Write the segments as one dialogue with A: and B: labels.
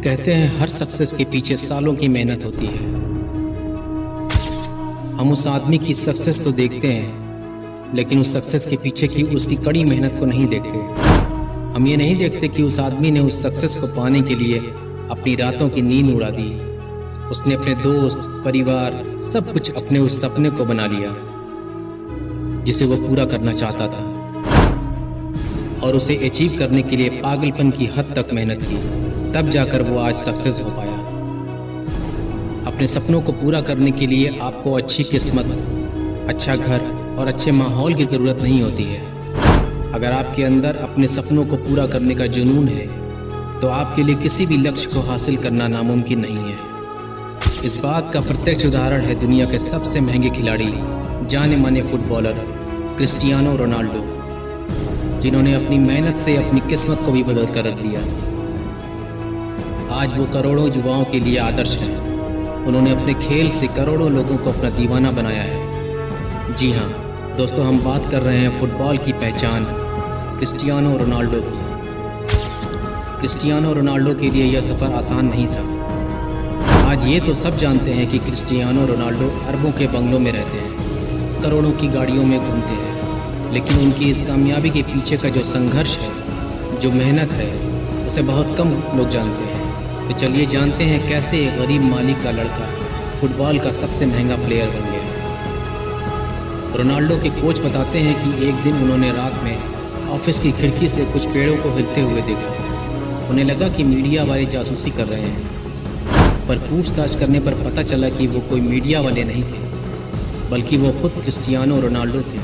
A: कहते हैं हर सक्सेस के पीछे सालों की मेहनत होती है। हम उस आदमी की सक्सेस तो देखते हैं, लेकिन उस सक्सेस के पीछे की उसकी कड़ी मेहनत को नहीं देखते। हम ये नहीं देखते कि उस आदमी ने उस सक्सेस को पाने के लिए अपनी रातों की नींद उड़ा दी। उसने अपने दोस्त, परिवार, सब कुछ अपने उस सपने को बना लिया जिसे वो पूरा करना चाहता था, और उसे अचीव करने के लिए पागलपन की हद तक मेहनत की। तब जाकर वो आज सक्सेस हो पाया। अपने सपनों को पूरा करने के लिए आपको अच्छी किस्मत, अच्छा घर और अच्छे माहौल की ज़रूरत नहीं होती है। अगर आपके अंदर अपने सपनों को पूरा करने का जुनून है तो आपके लिए किसी भी लक्ष्य को हासिल करना नामुमकिन नहीं है। इस बात का प्रत्यक्ष उदाहरण है दुनिया के सबसे महंगे खिलाड़ी, जाने माने फुटबॉलर क्रिस्टियानो रोनाल्डो, जिन्होंने अपनी मेहनत से अपनी किस्मत को भी बदल कर रख दिया। आज वो करोड़ों युवाओं के लिए आदर्श है। उन्होंने अपने खेल से करोड़ों लोगों को अपना दीवाना बनाया है। जी हाँ दोस्तों, हम बात कर रहे हैं फुटबॉल की पहचान क्रिस्टियानो रोनाल्डो की। क्रिस्टियानो रोनाल्डो के लिए यह सफ़र आसान नहीं था। आज ये तो सब जानते हैं कि क्रिस्टियानो रोनाल्डो अरबों के बंगलों में रहते हैं, करोड़ों की गाड़ियों में घूमते हैं, लेकिन उनकी इस कामयाबी के पीछे का जो संघर्ष है, जो मेहनत है, उसे बहुत कम लोग जानते हैं। तो चलिए जानते हैं कैसे एक गरीब मालिक का लड़का फुटबॉल का सबसे महंगा प्लेयर बन गया। रोनाल्डो के कोच बताते हैं कि एक दिन उन्होंने रात में ऑफिस की खिड़की से कुछ पेड़ों को हिलते हुए देखा। उन्हें लगा कि मीडिया वाले जासूसी कर रहे हैं, पर पूछताछ करने पर पता चला कि वो कोई मीडिया वाले नहीं थे, बल्कि वो खुद क्रिस्टियानो रोनाल्डो थे,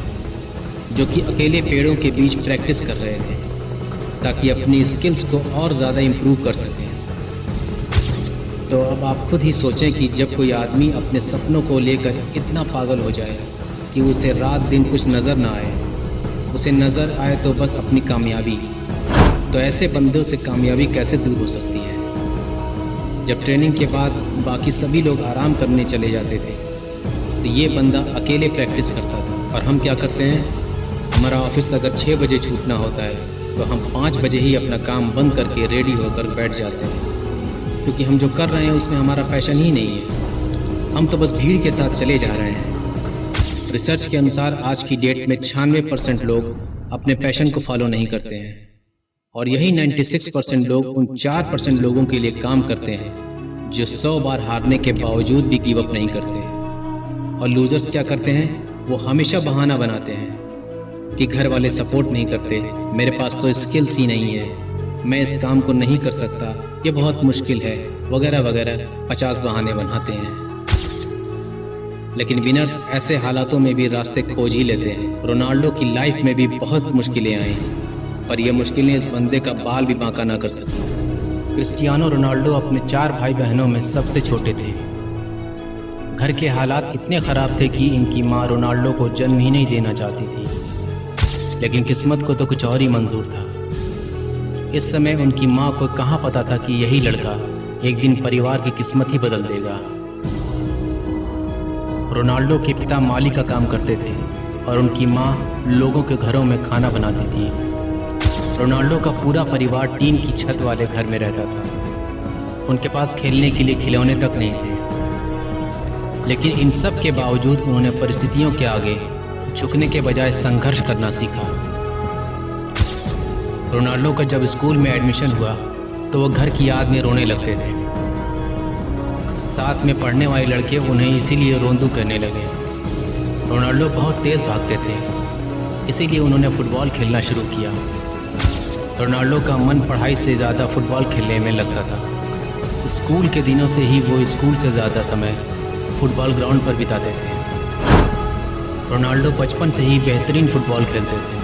A: जो कि अकेले पेड़ों के बीच प्रैक्टिस कर रहे थे ताकि अपनी स्किल्स को और ज़्यादा इम्प्रूव कर सकें। तो अब आप खुद ही सोचें कि जब कोई आदमी अपने सपनों को लेकर इतना पागल हो जाए कि उसे रात दिन कुछ नज़र ना आए, उसे नज़र आए तो बस अपनी कामयाबी, तो ऐसे बंदों से कामयाबी कैसे दूर हो सकती है। जब ट्रेनिंग के बाद बाकी सभी लोग आराम करने चले जाते थे तो ये बंदा अकेले प्रैक्टिस करता था। और हम क्या करते हैं, हमारा ऑफिस अगर 6 बजे छूटना होता है तो हम 5 बजे ही अपना काम बंद करके रेडी होकर बैठ जाते हैं, क्योंकि हम जो कर रहे हैं उसमें हमारा पैशन ही नहीं है। हम तो बस भीड़ के साथ चले जा रहे हैं। रिसर्च के अनुसार आज की डेट में 96% लोग अपने पैशन को फॉलो नहीं करते हैं, और यही 96% लोग उन 4% लोगों के लिए काम करते हैं जो 100 बार हारने के बावजूद भी गिव अप नहीं करते। और लूजर्स क्या करते हैं, वो हमेशा बहाना बनाते हैं कि घर वाले सपोर्ट नहीं करते, मेरे पास तो स्किल्स ही नहीं है, मैं इस काम को नहीं कर सकता, ये बहुत मुश्किल है, वगैरह वगैरह 50 बहाने बनाते हैं। लेकिन विनर्स ऐसे हालातों में भी रास्ते खोज ही लेते हैं। रोनाल्डो की लाइफ में भी बहुत मुश्किलें आई, और ये मुश्किलें इस बंदे का बाल भी बांका ना कर सकी। क्रिस्टियानो रोनाल्डो अपने 4 भाई बहनों में सबसे छोटे थे। घर के हालात इतने ख़राब थे कि इनकी माँ रोनाल्डो को जन्म ही नहीं देना चाहती थी, लेकिन किस्मत को तो कुछ और ही मंजूर था। इस समय उनकी माँ को कहाँ पता था कि यही लड़का एक दिन परिवार की किस्मत ही बदल देगा। रोनाल्डो के पिता माली का काम करते थे और उनकी माँ लोगों के घरों में खाना बनाती थी। रोनाल्डो का पूरा परिवार टीन की छत वाले घर में रहता था। उनके पास खेलने के लिए खिलौने तक नहीं थे, लेकिन इन सब के बावजूद उन्होंने परिस्थितियों के आगे झुकने के बजाय संघर्ष करना सीखा। रोनाल्डो का जब स्कूल में एडमिशन हुआ तो वो घर की याद में रोने लगते थे। साथ में पढ़ने वाले लड़के उन्हें इसीलिए रोंदू करने लगे। रोनाल्डो बहुत तेज़ भागते थे, इसीलिए उन्होंने फुटबॉल खेलना शुरू किया। रोनाल्डो का मन पढ़ाई से ज़्यादा फुटबॉल खेलने में लगता था। स्कूल के दिनों से ही वो स्कूल से ज़्यादा समय फुटबॉल ग्राउंड पर बिताते थे। रोनाल्डो बचपन से ही बेहतरीन फुटबॉल खेलते थे।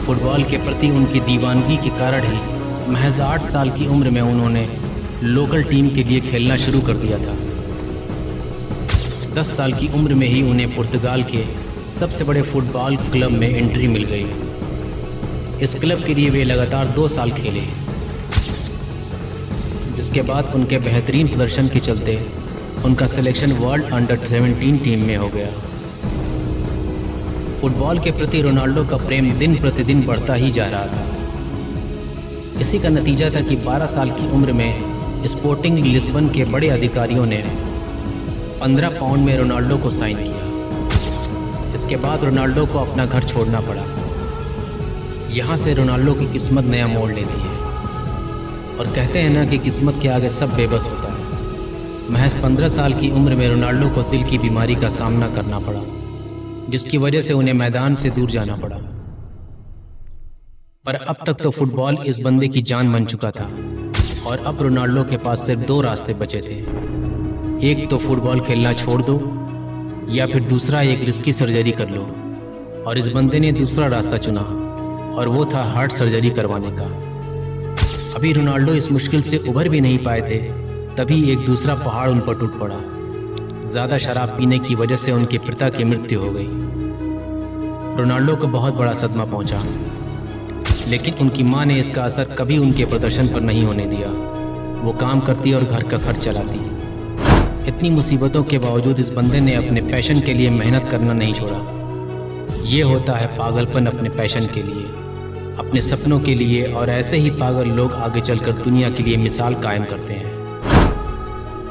A: फुटबॉल के प्रति उनकी दीवानगी के कारण ही महज 8 साल की उम्र में उन्होंने लोकल टीम के लिए खेलना शुरू कर दिया था। 10 साल की उम्र में ही उन्हें पुर्तगाल के सबसे बड़े फुटबॉल क्लब में एंट्री मिल गई। इस क्लब के लिए वे लगातार 2 साल खेले, जिसके बाद उनके बेहतरीन प्रदर्शन के चलते उनका सिलेक्शन वर्ल्ड अंडर 17 टीम में हो गया। फुटबॉल के प्रति रोनाल्डो का प्रेम दिन प्रतिदिन बढ़ता ही जा रहा था। इसी का नतीजा था कि 12 साल की उम्र में स्पोर्टिंग लिस्बन के बड़े अधिकारियों ने 15 पाउंड में रोनाल्डो को साइन किया। इसके बाद रोनाल्डो को अपना घर छोड़ना पड़ा। यहाँ से रोनाल्डो की किस्मत नया मोड़ लेती है और कहते हैं ना कि किस्मत के आगे सब बेबस होता है। महज 15 साल की उम्र में रोनाल्डो को दिल की बीमारी का सामना करना पड़ा, जिसकी वजह से उन्हें मैदान से दूर जाना पड़ा। पर अब तक तो फुटबॉल इस बंदे की जान बन चुका था और अब रोनाल्डो के पास सिर्फ 2 रास्ते बचे थे। एक तो फुटबॉल खेलना छोड़ दो या फिर दूसरा एक रिस्की सर्जरी कर लो। और इस बंदे ने दूसरा रास्ता चुना और वो था हार्ट सर्जरी करवाने का। अभी रोनाल्डो इस मुश्किल से उभर भी नहीं पाए थे, तभी एक दूसरा पहाड़ उन पर टूट पड़ा। ज़्यादा शराब पीने की वजह से उनके पिता की मृत्यु हो गई। रोनाल्डो को बहुत बड़ा सदमा पहुंचा, लेकिन उनकी मां ने इसका असर कभी उनके प्रदर्शन पर नहीं होने दिया। वो काम करती और घर का खर्च चलाती। इतनी मुसीबतों के बावजूद इस बंदे ने अपने पैशन के लिए मेहनत करना नहीं छोड़ा। ये होता है पागलपन अपने पैशन के लिए, अपने सपनों के लिए। और ऐसे ही पागल लोग आगे चलकर दुनिया के लिए मिसाल कायम करते हैं।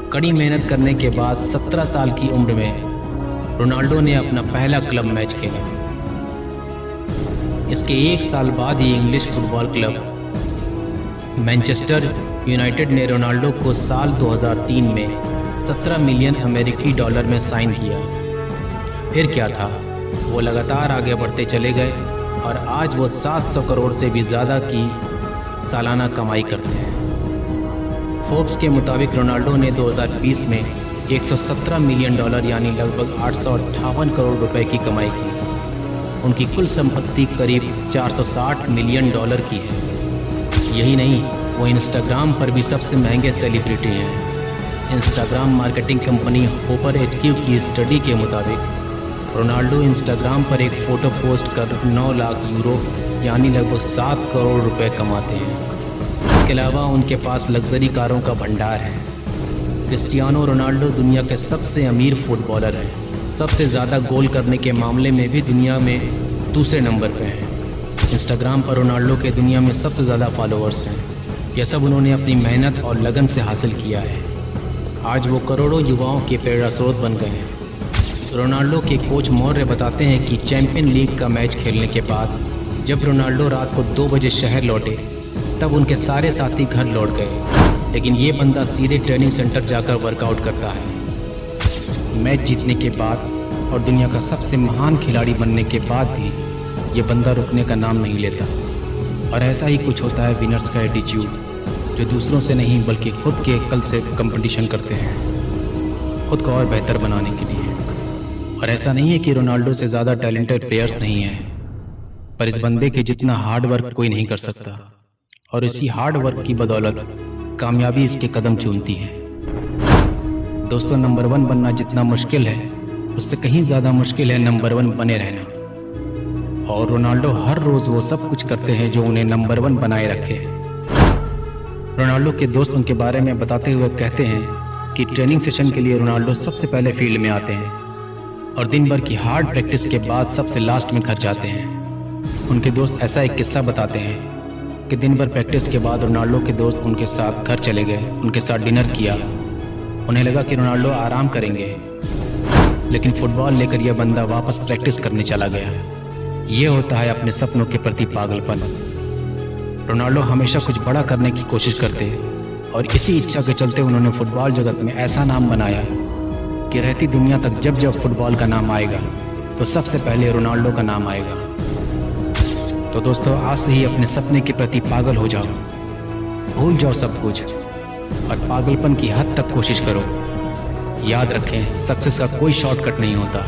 A: कड़ी मेहनत करने के बाद 17 साल की उम्र में रोनाल्डो ने अपना पहला क्लब मैच खेला। इसके 1 साल बाद ही English football club Manchester United ने रोनाल्डो को साल 2003 में 17 मिलियन अमेरिकी डॉलर में साइन किया। फिर क्या था, वो लगातार आगे बढ़ते चले गए और आज वो 700 करोड़ से भी ज़्यादा की सालाना कमाई करते हैं। फोर्ब्स के मुताबिक रोनाल्डो ने 2020 में 117 मिलियन डॉलर यानी लगभग 858 करोड़ रुपए की कमाई की। उनकी कुल संपत्ति करीब 460 मिलियन डॉलर की है। यही नहीं, वो इंस्टाग्राम पर भी सबसे महंगे सेलिब्रिटी हैं। Instagram marketing company hopper HQ की स्टडी के मुताबिक रोनाल्डो इंस्टाग्राम पर एक फ़ोटो पोस्ट कर 9 लाख यूरो यानी लगभग 7 करोड़ रुपए कमाते हैं। इसके अलावा उनके पास लग्जरी कारों का भंडार है। क्रिस्टियानो रोनाल्डो दुनिया के सबसे अमीर फुटबॉलर हैं। सबसे ज़्यादा गोल करने के मामले में भी दुनिया में दूसरे नंबर पे हैं। इंस्टाग्राम पर रोनाल्डो के दुनिया में सबसे ज़्यादा फॉलोअर्स हैं। यह सब उन्होंने अपनी मेहनत और लगन से हासिल किया है। आज वो करोड़ों युवाओं के प्रेरणा स्रोत बन गए हैं। रोनाल्डो के कोच मौर्य बताते हैं कि चैंपियन लीग का मैच खेलने के बाद जब रोनाल्डो रात को 2 बजे शहर लौटे तब उनके सारे साथी घर लौट गए, लेकिन ये बंदा सीधे ट्रेनिंग सेंटर जाकर वर्कआउट करता है। मैच जीतने के बाद और दुनिया का सबसे महान खिलाड़ी बनने के बाद भी ये बंदा रुकने का नाम नहीं लेता। और ऐसा ही कुछ होता है विनर्स का एटीट्यूड, जो दूसरों से नहीं बल्कि खुद के अक्ल से कंपटीशन करते हैं, खुद को और बेहतर बनाने के लिए। और ऐसा नहीं है कि रोनाल्डो से ज़्यादा टैलेंटेड प्लेयर्स नहीं हैं, पर इस बंदे के जितना हार्ड वर्क कोई नहीं कर सकता। और इसी हार्ड वर्क की बदौलत कामयाबी इसके कदम चूमती है। दोस्तों, नंबर 1 बनना जितना मुश्किल है, उससे कहीं ज़्यादा मुश्किल है नंबर 1 बने रहना। और रोनाल्डो हर रोज़ वो सब कुछ करते हैं जो उन्हें नंबर 1 बनाए रखे। रोनाल्डो के दोस्त उनके बारे में बताते हुए कहते हैं कि ट्रेनिंग सेशन के लिए रोनाल्डो सबसे पहले फील्ड में आते हैं और दिन भर की हार्ड प्रैक्टिस के बाद सबसे लास्ट में घर जाते हैं। उनके दोस्त ऐसा एक किस्सा बताते हैं कि दिन भर प्रैक्टिस के बाद रोनाल्डो के दोस्त उनके साथ घर चले गए, उनके साथ डिनर किया। उन्हें लगा कि रोनाल्डो आराम करेंगे, लेकिन फुटबॉल लेकर यह बंदा वापस प्रैक्टिस करने चला गया। ये होता है अपने सपनों के प्रति पागलपन। रोनाल्डो हमेशा कुछ बड़ा करने की कोशिश करते और इसी इच्छा के चलते उन्होंने फुटबॉल जगत में ऐसा नाम बनाया कि रहती दुनिया तक जब जब फुटबॉल का नाम आएगा तो सबसे पहले रोनाल्डो का नाम आएगा। तो दोस्तों, आज से ही अपने सपने के प्रति पागल हो जाओ, भूल जाओ सब कुछ और पागलपन की हद तक कोशिश करो। याद रखें, सक्सेस का कोई शॉर्टकट नहीं होता।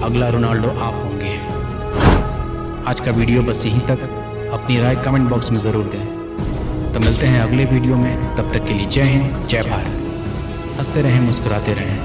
A: अगला रोनाल्डो आप होंगे। आज का वीडियो बस यहीं तक। अपनी राय कमेंट बॉक्स में ज़रूर दें। तो मिलते हैं अगले वीडियो में, तब तक के लिए जय हिंद, जय भारत। हंसते रहें, मुस्कुराते रहें।